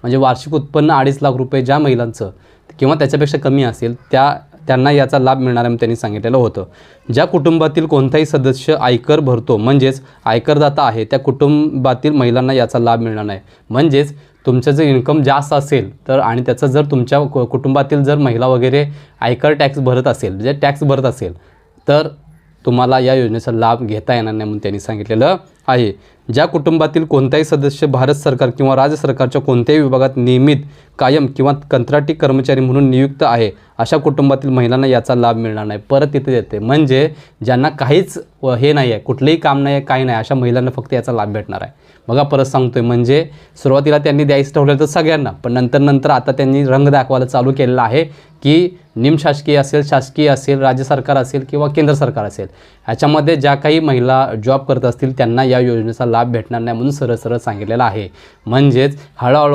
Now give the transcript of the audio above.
म्हणजे वार्षिक उत्पन्न 2.5 लाख रुपये ज्या महिलांचं किंवा त्याच्यापेक्षा कमी असेल त्यांना याचा लाभ मिळणार आहे त्यांनी सांगितलेलं होतं. ज्या कुटुंबातील कोणताही सदस्य आयकर भरतो म्हणजेच आयकरदाता आहे त्या कुटुंबातील महिलांना याचा लाभ मिळणार नाही. म्हणजेच तुमचं जर इन्कम जास्त असेल तर आणि त्याचं जर तुमच्या कुटुंबातील जर महिला वगैरे आयकर टॅक्स भरत असेल म्हणजे टॅक्स भरत असेल तर तुम्हाला या योजनेचा लाभ घेता येणार नाही म्हणून त्यांनी सांगितलेलं आहे. ज्या कुटुंबातील कोणताही सदस्य भारत सरकार किंवा राज्य सरकारच्या कोणत्याही विभागात नियमित, कायम किंवा कंत्राटी कर्मचारी म्हणून नियुक्त आहे अशा कुटुंबातील महिलांना याचा लाभ मिळणार नाही. परत तिथे येते म्हणजे ज्यांना काहीच हे नाही आहे, कुठलंही काम नाही आहे, काही नाही, अशा महिलांना फक्त याचा लाभ भेटणार आहे. बघा परत सांगतोय, म्हणजे सुरुवातीला त्यांनी द्यायचं ठरवलं तर सगळ्यांना, पण नंतर आता त्यांनी रंग दाखवायला चालू केलेला आहे की निमशासकीय असेल, शासकीय असेल, राज्य सरकार असेल किंवा केंद्र सरकार असेल, ह्याच्यामध्ये ज्या काही महिला जॉब करत असतील त्यांना या योजनेचा लाभ भेटणार नाही म्हणून सरळ सांगितलेलं आहे. म्हणजेच हळूहळू